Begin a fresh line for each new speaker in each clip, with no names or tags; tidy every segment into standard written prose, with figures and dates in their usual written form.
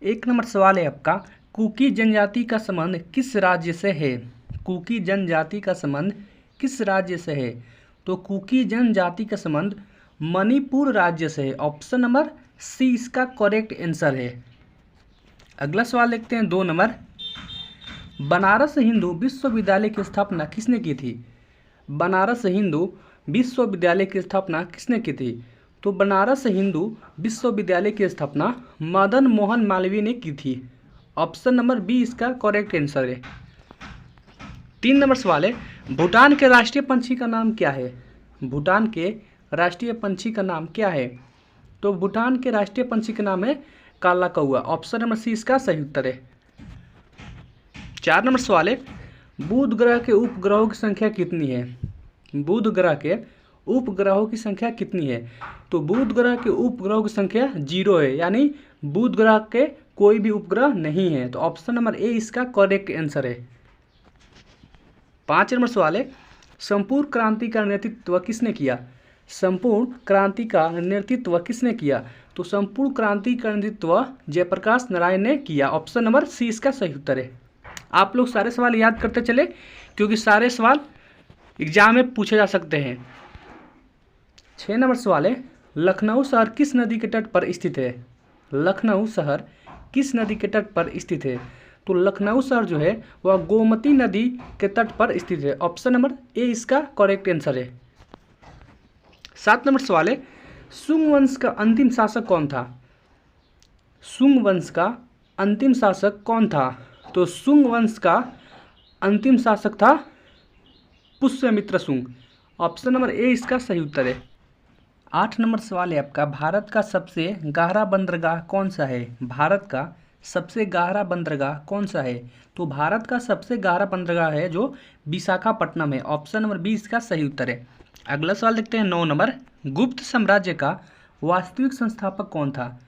एक नंबर सवाल है आपका, कुकी जनजाति का संबंध किस राज्य से है? कुकी जनजाति का संबंध किस राज्य से है? तो कुकी जनजाति का संबंध मणिपुर राज्य से है। ऑप्शन नंबर सी इसका करेक्ट आंसर है। अगला सवाल देखते हैं 2 नंबर, बनारस हिंदू विश्वविद्यालय की स्थापना किसने की थी? बनारस हिंदू विश्वविद्यालय की स्थापना किसने की थी? तो बनारस हिंदू विश्वविद्यालय की स्थापना मदन मोहन मालवीय ने की थी। ऑप्शन नंबर बी इसका करेक्ट आंसर है। 3 नंबर सवाल है, भूटान के राष्ट्रीय पंछी का नाम क्या है? भूटान के राष्ट्रीय पंछी का नाम क्या है? तो भूटान के राष्ट्रीय पंछी का नाम है काला कौआ। ऑप्शन नंबर सी इसका सही उत्तर है। 4 नंबर सवाल है, बुध ग्रह के उपग्रहों की संख्या कितनी है? बुध ग्रह के उपग्रहों की संख्या कितनी है? तो बुध ग्रह के उपग्रहों की संख्या 0 है, यानी बुध ग्रह के कोई भी उपग्रह नहीं है। तो ऑप्शन नंबर ए इसका करेक्ट आंसर है। 5 नंबर सवाल है, संपूर्ण क्रांति का नेतृत्व किसने किया? संपूर्ण क्रांति का नेतृत्व किसने किया? तो संपूर्ण क्रांति का नेतृत्व जयप्रकाश नारायण ने किया। ऑप्शन नंबर सी इसका सही उत्तर है। आप लोग सारे सवाल याद करते चले, क्योंकि सारे सवाल एग्जाम में पूछे जा सकते हैं। 6 नंबर सवाल है, लखनऊ शहर किस नदी के तट पर स्थित है? लखनऊ शहर किस नदी के तट पर स्थित है? तो लखनऊ शहर जो है वह गोमती नदी के तट पर स्थित है। ऑप्शन नंबर ए इसका करेक्ट आंसर है। 7 नंबर सवाल है, शुंग वंश का अंतिम शासक कौन था? शुंग वंश का अंतिम शासक कौन था? तो शुंग वंश का अंतिम शासक था Pushyamitra Shunga. Option number A इसका सही उत्तर है। 8 नंबर सवाल है आपका, भारत का सबसे गहरा बंदरगाह कौन सा है? भारत का सबसे गहरा बंदरगाह कौन सा है? तो भारत का सबसे गहरा बंदरगाह है जो विशाखापट्टनम है। ऑप्शन नंबर बी इसका सही उत्तर है। अगला सवाल देखते हैं 9 नंबर, गुप्त साम्राज्य का वास्तविक संस्थापक कौन था?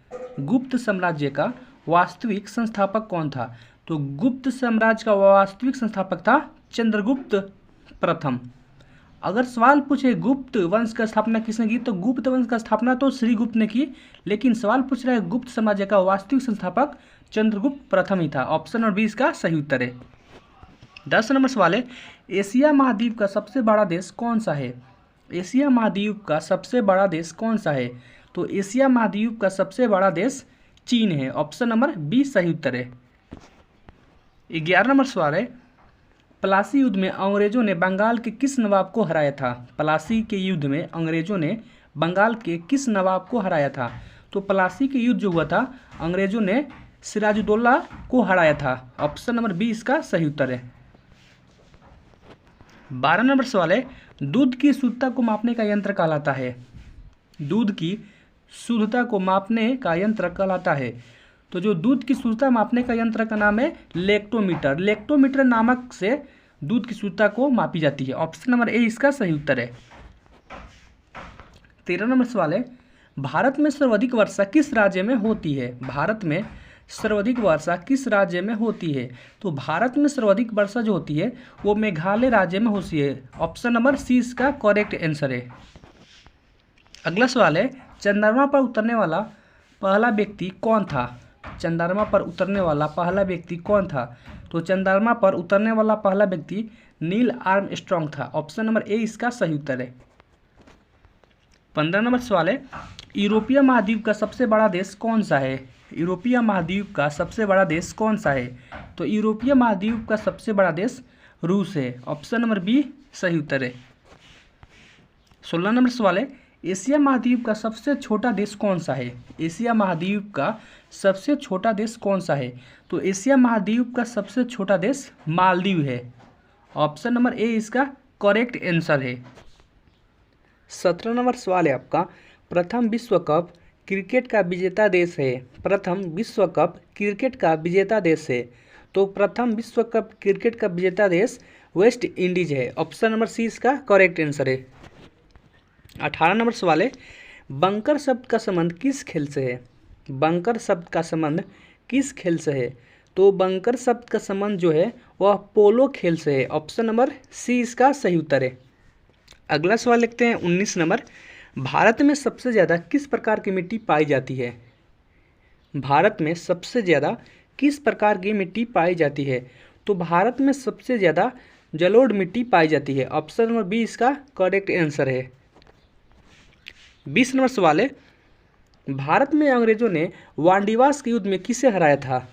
गुप्त साम्राज्य का वास्तविक संस्थापक कौन था? तो गुप्त साम्राज्य का वास्तविक संस्थापक था चंद्रगुप्त प्रथम। अगर सवाल पूछे गुप्त वंश का स्थापना किसने की, तो गुप्त वंश का स्थापना तो श्रीगुप्त ने की, लेकिन सवाल पूछ रहा है गुप्त साम्राज्य का वास्तविक संस्थापक चंद्रगुप्त प्रथम ही था। ऑप्शन नंबर बी इसका सही उत्तर है। 10 नंबर सवाल है, एशिया महाद्वीप का सबसे बड़ा देश कौन सा है? एशिया महाद्वीप का सबसे बड़ा देश कौन सा है? तो एशिया महाद्वीप का सबसे बड़ा देश चीन है। ऑप्शन नंबर बी सही उत्तर है। 11 नंबर सवाल है, प्लासी युद्ध में अंग्रेजों ने बंगाल के किस नवाब को हराया था? प्लासी के युद्ध में अंग्रेजों ने बंगाल के किस नवाब को हराया था? तो प्लासी के युद्ध जो हुआ था अंग्रेजों ने सिराजुद्दौला को हराया था। ऑप्शन नंबर बी इसका सही उत्तर है। 12 नंबर सवाल है, दूध की शुद्धता को मापने का यंत्र कहलाता है? दूध की शुद्धता को मापने का यंत्र कहलाता है। तो जो दूध की शुद्धता मापने का यंत्र का नाम है लेक्टोमीटर। लेक्टोमीटर नामक से दूध की शुद्धता को मापी जाती है। ऑप्शन नंबर ए इसका सही उत्तर है। 13 नंबर सवाल है, भारत में सर्वाधिक वर्षा किस राज्य में होती है? भारत में सर्वाधिक वर्षा किस राज्य में होती है? तो भारत में सर्वाधिक वर्षा जो होती है वो मेघालय राज्य में होती है। ऑप्शन नंबर सी इसका करेक्ट आंसर है। अगला सवाल है, चंद्रमा पर उतरने वाला पहला व्यक्ति कौन था? चंद्रमा पर उतरने वाला पहला व्यक्ति कौन था? तो चंद्रमा पर उतरने वाला पहला व्यक्ति नील आर्मस्ट्रॉन्ग था। ऑप्शन नंबर ए इसका सही उत्तर है। 15 नंबर सवाल है, यूरोपीय महाद्वीप का सबसे बड़ा देश कौन सा है? यूरोपीय महाद्वीप का सबसे बड़ा देश कौन सा है? तो यूरोपीय महाद्वीप का सबसे बड़ा देश रूस है। ऑप्शन नंबर बी सही उत्तर है। 16 नंबर सवाल है, एशिया महाद्वीप का सबसे छोटा देश कौन सा है? एशिया महाद्वीप का सबसे छोटा देश कौन सा है? तो एशिया महाद्वीप का सबसे छोटा देश मालदीव है। ऑप्शन नंबर ए इसका करेक्ट आंसर है। 17 नंबर सवाल है आपका, प्रथम विश्व कप क्रिकेट का विजेता देश है? प्रथम विश्व कप क्रिकेट का विजेता देश है। तो प्रथम विश्व कप क्रिकेट का विजेता देश वेस्ट इंडीज है। ऑप्शन नंबर सी इसका करेक्ट आंसर है। 18 नंबर सवाल है, बंकर शब्द का संबंध किस खेल से है? बंकर शब्द का संबंध किस खेल से है? तो बंकर शब्द का संबंध जो है वह पोलो खेल से है। ऑप्शन नंबर सी इसका सही उत्तर है। अगला सवाल लिखते हैं 19 नंबर, भारत में सबसे ज़्यादा किस प्रकार की मिट्टी पाई जाती है? भारत में सबसे ज़्यादा किस प्रकार की मिट्टी पाई जाती है? तो भारत में सबसे ज़्यादा जलोढ़ मिट्टी पाई जाती है। ऑप्शन नंबर बी इसका करेक्ट आंसर है। 20 नंबर सवाल है, भारत में अंग्रेजों ने वांडीवास के युद्ध में किसे हराया था?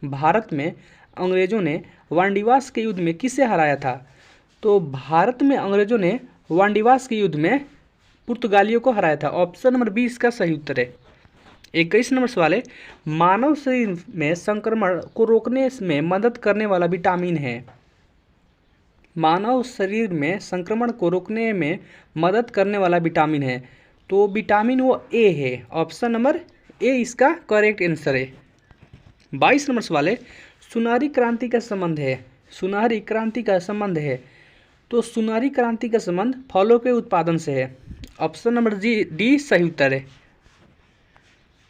भारत में अंग्रेजों ने वांडीवास के युद्ध में किसे हराया था? तो भारत में अंग्रेजों ने वांडीवास के युद्ध में पुर्तगालियों को हराया था। ऑप्शन नंबर बी इसका सही उत्तर है। 21 नंबर सवाल है, मानव शरीर में संक्रमण को रोकने में मदद करने वाला विटामिन है। मानव शरीर में संक्रमण को रोकने में मदद करने वाला विटामिन है, तो विटामिन वो ए है। ऑप्शन नंबर ए इसका करेक्ट आंसर है। 22 नंबर सवाल है, सुनहरी क्रांति का संबंध है। सुनहरी क्रांति का संबंध है, तो सुनहरी क्रांति का संबंध फलों के उत्पादन से है। ऑप्शन नंबर डी सही उत्तर है।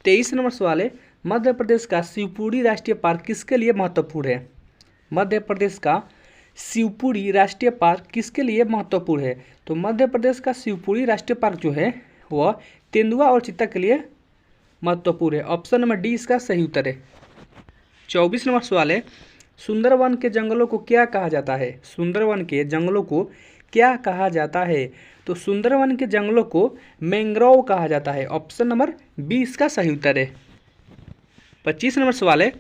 23 नंबर सवाल है, मध्य प्रदेश का शिवपुरी राष्ट्रीय पार्क किसके लिए महत्वपूर्ण है? मध्य प्रदेश का शिवपुरी राष्ट्रीय पार्क किसके लिए महत्वपूर्ण है? तो मध्य प्रदेश का शिवपुरी राष्ट्रीय पार्क जो है वह तेंदुआ और चीता के लिए महत्वपूर्ण है। ऑप्शन नंबर डी इसका सही उत्तर है। 24 नंबर सवाल है, सुंदरवन के जंगलों को क्या कहा जाता है? सुंदरवन के जंगलों को क्या कहा जाता है? तो सुंदरवन के जंगलों को मैंग्रोव कहा जाता है। ऑप्शन नंबर बी इसका सही उत्तर है। 25 नंबर सवाल है,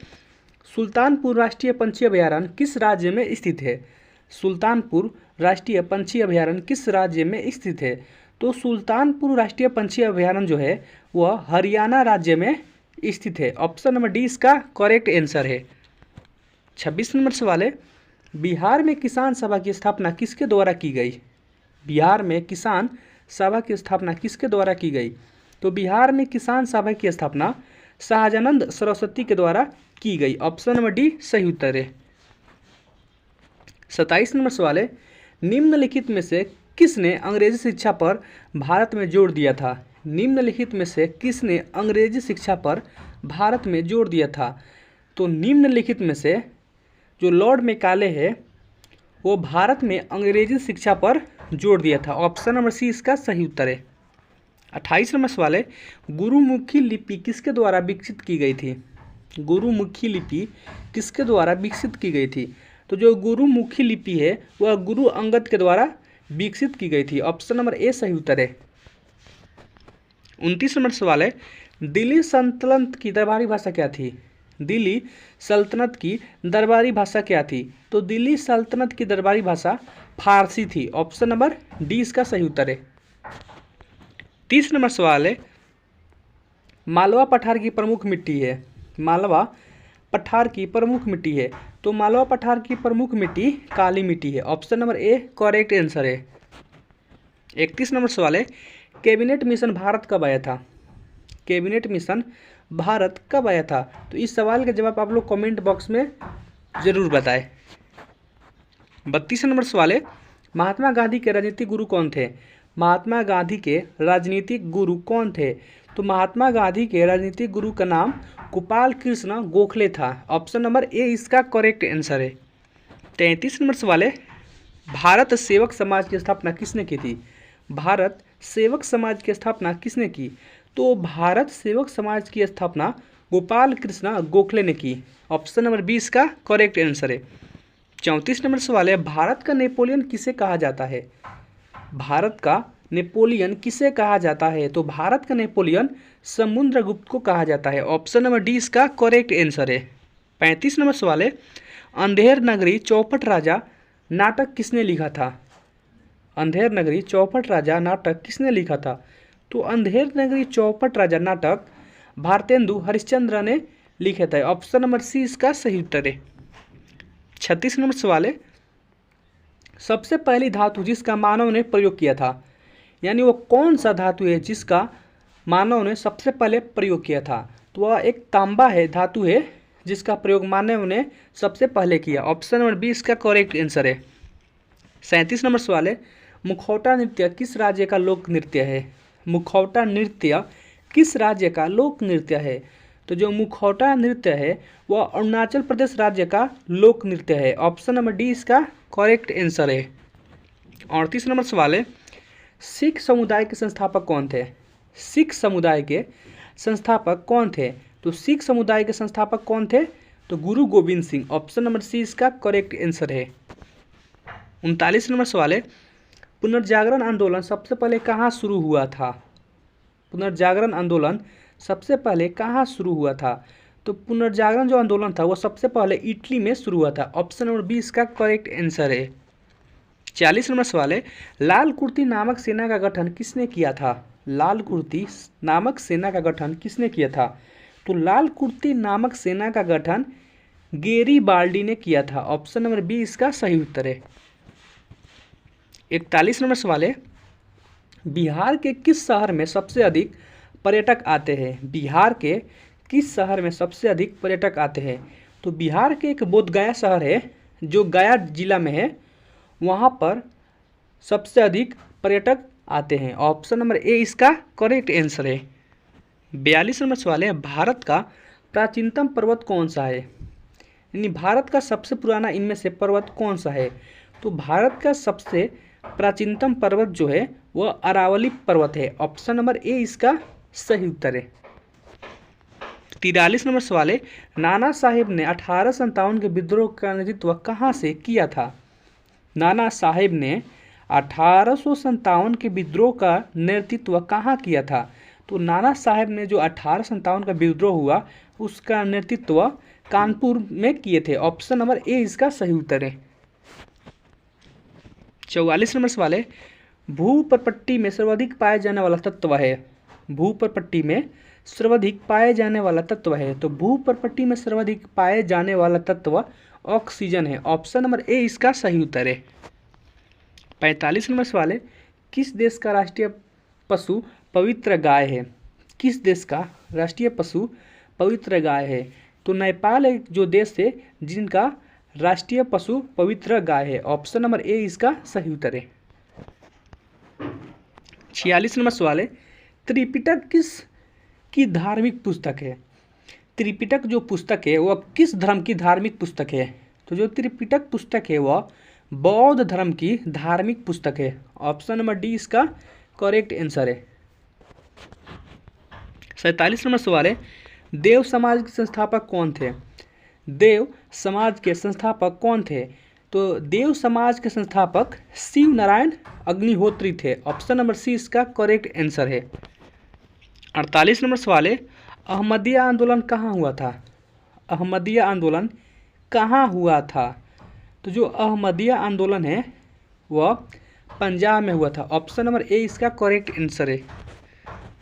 सुल्तानपुर राष्ट्रीय पंछी अभयारण्य किस राज्य में स्थित है? सुल्तानपुर राष्ट्रीय पंछी अभयारण्य किस राज्य में स्थित है? तो सुल्तानपुर राष्ट्रीय पंछी अभयारण्य जो है वह हरियाणा राज्य में स्थित है। ऑप्शन नंबर डी इसका करेक्ट आंसर है। 26 नंबर सवाल है, बिहार में किसान सभा की स्थापना किसके द्वारा की गई? बिहार में किसान सभा की स्थापना किसके द्वारा की गई? तो बिहार में किसान सभा की स्थापना शाहजानंद सरस्वती के द्वारा की गई। ऑप्शन नंबर डी सही उत्तर है। 27 नंबर सवाल है, निम्नलिखित में से किसने अंग्रेजी शिक्षा पर भारत में जोर दिया था? निम्नलिखित में से किसने अंग्रेजी शिक्षा पर भारत में जोर दिया था? तो निम्नलिखित में से जो लॉर्ड मैकाले है वो भारत में अंग्रेजी शिक्षा पर जोर दिया था। ऑप्शन नंबर सी इसका सही उत्तर है। 28 नंबर सवाल है, गुरुमुखी लिपि किसके द्वारा विकसित की गई थी? गुरुमुखी लिपि किसके द्वारा विकसित की गई थी? तो जो गुरुमुखी लिपि है वह गुरु अंगद के द्वारा विकसित की गई थी। ऑप्शन नंबर ए सही उत्तर है। 29 नंबर सवाल है, दिल्ली सल्तनत की दरबारी भाषा क्या थी? दिल्ली सल्तनत की दरबारी भाषा क्या थी? तो दिल्ली सल्तनत की दरबारी भाषा फारसी थी। ऑप्शन नंबर डी इसका सही उत्तर है। 30 नंबर सवाल है, मालवा पठार की प्रमुख मिट्टी है। मालवा पठार की प्रमुख मिट्टी है, तो मालवा पठार की प्रमुख मिट्टी काली मिट्टी है। Option number A correct answer है। 31 नंबर सवाल है, कैबिनेट मिशन भारत कब आया था? कैबिनेट मिशन भारत कब आया था? तो इस सवाल का जवाब आप लोग कमेंट बॉक्स में ज़रूर बताएं। 32 नंबर सवाल है, महात्मा गांधी के राजनीतिक गुरु कौन थे? महात्मा गांधी के राजनीतिक गुरु कौन थे? तो महात्मा गांधी के राजनीतिक गुरु का नाम गोपाल कृष्ण गोखले था। ऑप्शन नंबर ए इसका करेक्ट आंसर है। 33 नंबर सवाल है, भारत सेवक समाज की स्थापना किसने की थी? भारत सेवक समाज की स्थापना किसने की? तो भारत सेवक समाज की स्थापना गोपाल कृष्ण गोखले ने की। ऑप्शन नंबर बी इसका करेक्ट आंसर है। 34 नंबर सवाल है, भारत का नेपोलियन किसे कहा जाता है? भारत का नेपोलियन किसे कहा जाता है? तो भारत का नेपोलियन समुद्रगुप्त को कहा जाता है। ऑप्शन नंबर डी इसका करेक्ट आंसर है। 35 नंबर सवाल है, अंधेर नगरी चौपट राजा नाटक किसने लिखा था? अंधेर नगरी चौपट राजा नाटक किसने लिखा था? तो अंधेर नगरी चौपट राजा नाटक भारतेंदु हरिश्चंद्र ने लिखे थे। ऑप्शन नंबर सी इसका सही उत्तर है। 36 नंबर सवाल है, सबसे पहली धातु जिसका मानव ने प्रयोग किया था, यानी वो कौन सा धातु है जिसका मानव ने सबसे पहले प्रयोग किया था? तो वह एक तांबा है, धातु है जिसका प्रयोग मानव ने सबसे पहले किया। ऑप्शन नंबर बी इसका करेक्ट आंसर है। 37 नंबर सवाल है, मुखौटा नृत्य किस राज्य का लोक नृत्य है? मुखौटा नृत्य किस राज्य का लोक नृत्य है? तो जो मुखौटा नृत्य है वह अरुणाचल प्रदेश राज्य का लोक नृत्य है। ऑप्शन नंबर डी इसका करेक्ट आंसर है। 38 नंबर सवाल है, सिख समुदाय के संस्थापक कौन थे? सिख समुदाय के संस्थापक कौन थे? तो सिख समुदाय के संस्थापक कौन थे? तो Guru Gobind Singh. Option number C इसका करेक्ट आंसर है। 39 नंबर सवाल है, पुनर्जागरण आंदोलन सबसे पहले कहाँ शुरू हुआ था? पुनर्जागरण आंदोलन सबसे पहले कहाँ शुरू हुआ था? तो पुनर्जागरण जो आंदोलन था वो सबसे पहले इटली में शुरू हुआ था। ऑप्शन नंबर बी इसका करेक्ट आंसर है। 40 नंबर सवाल है, लाल कुर्ती नामक सेना का गठन किसने किया था? लाल कुर्ती नामक सेना का गठन किसने किया था? तो लाल कुर्ती नामक सेना का गठन गेरीबाल्डी ने किया था। ऑप्शन नंबर बी इसका सही उत्तर है। 41 नंबर सवाल है, बिहार के किस शहर में सबसे अधिक पर्यटक आते हैं? बिहार के किस शहर में सबसे अधिक पर्यटक आते हैं? तो बिहार के एक बोधगया शहर है जो गया जिला में है, वहाँ पर सबसे अधिक पर्यटक आते हैं। ऑप्शन नंबर ए इसका करेक्ट आंसर है। 42 नंबर सवाल है, भारत का प्राचीनतम पर्वत कौन सा है? यानी भारत का सबसे पुराना इनमें से पर्वत कौन सा है? तो भारत का सबसे प्राचीनतम पर्वत जो है वह अरावली पर्वत है। ऑप्शन नंबर ए इसका सही उत्तर है। 43 नंबर सवाल है, नाना साहेब ने 1857 के विद्रोह का नेतृत्व कहाँ से किया था? नाना साहेब ने 1857 के विद्रोह का नेतृत्व कहाँ किया था? तो नाना साहेब ने जो 1857 का विद्रोह हुआ उसका नेतृत्व कानपुर में किए थे। ऑप्शन नंबर ए इसका सही उत्तर है। 44 नंबर सवाल है, भूप्रपट्टी में सर्वाधिक पाया जाने वाला तत्व है? भूप्रपट्टी में सर्वाधिक पाए जाने वाला तत्व है। तो भूप्रपट्टी में सर्वाधिक पाए जाने वाला तत्व ऑक्सीजन है। ऑप्शन नंबर ए इसका सही उत्तर है। 45 नंबर सवाल है, किस देश का राष्ट्रीय पशु पवित्र गाय है? किस देश का राष्ट्रीय पशु पवित्र गाय है? तो नेपाल एक जो देश है जिनका राष्ट्रीय पशु पवित्र गाय है। ऑप्शन नंबर ए इसका सही उत्तर है। 46 नंबर सवाल है, त्रिपिटक किस की धार्मिक पुस्तक है? त्रिपिटक जो पुस्तक है वह किस धर्म की धार्मिक पुस्तक है? तो जो त्रिपिटक पुस्तक है वह बौद्ध धर्म की धार्मिक पुस्तक है। ऑप्शन नंबर डी इसका करेक्ट आंसर है। 47 नंबर सवाल है, देव समाज के संस्थापक कौन थे? देव समाज के संस्थापक कौन थे? तो देव समाज के संस्थापक शिव नारायण अग्निहोत्री थे। ऑप्शन नंबर सी इसका करेक्ट आंसर है। 48 नंबर सवाल है, अहमदिया आंदोलन कहाँ हुआ था? अहमदिया आंदोलन कहाँ हुआ था? तो जो अहमदिया आंदोलन है वह पंजाब में हुआ था। ऑप्शन नंबर ए इसका करेक्ट आंसर है।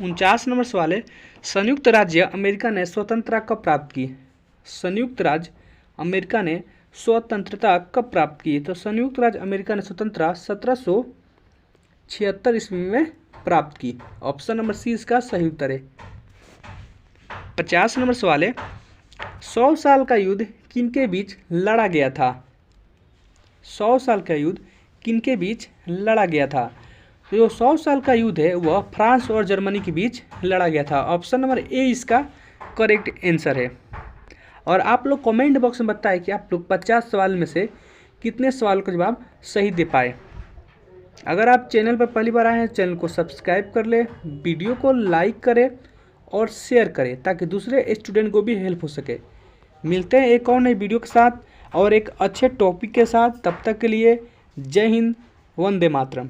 49 नंबर सवाल है, संयुक्त राज्य अमेरिका ने स्वतंत्रता कब प्राप्त की? संयुक्त राज्य अमेरिका ने स्वतंत्रता कब प्राप्त की? तो संयुक्त राज्य अमेरिका ने स्वतंत्रता 1776 ईस्वी में प्राप्त की। ऑप्शन नंबर सी इसका सही उत्तर है। 50 नंबर सवाल है, 100 साल का युद्ध किनके बीच लड़ा गया था? 100 साल का युद्ध किनके बीच लड़ा गया था? तो जो 100 साल का युद्ध है वह फ्रांस और जर्मनी के बीच लड़ा गया था। ऑप्शन नंबर ए इसका करेक्ट आंसर है। और आप लोग कमेंट बॉक्स में बताएं कि आप लोग 50 सवाल में से कितने सवाल का जवाब सही दे पाए। अगर आप चैनल पर पहली बार आए हैं चैनल को सब्सक्राइब कर ले, वीडियो को लाइक करें और शेयर करें ताकि दूसरे स्टूडेंट को भी हेल्प हो सके। मिलते हैं एक और नई वीडियो के साथ और एक अच्छे टॉपिक के साथ। तब तक के लिए जय हिंद, वंदे मातरम।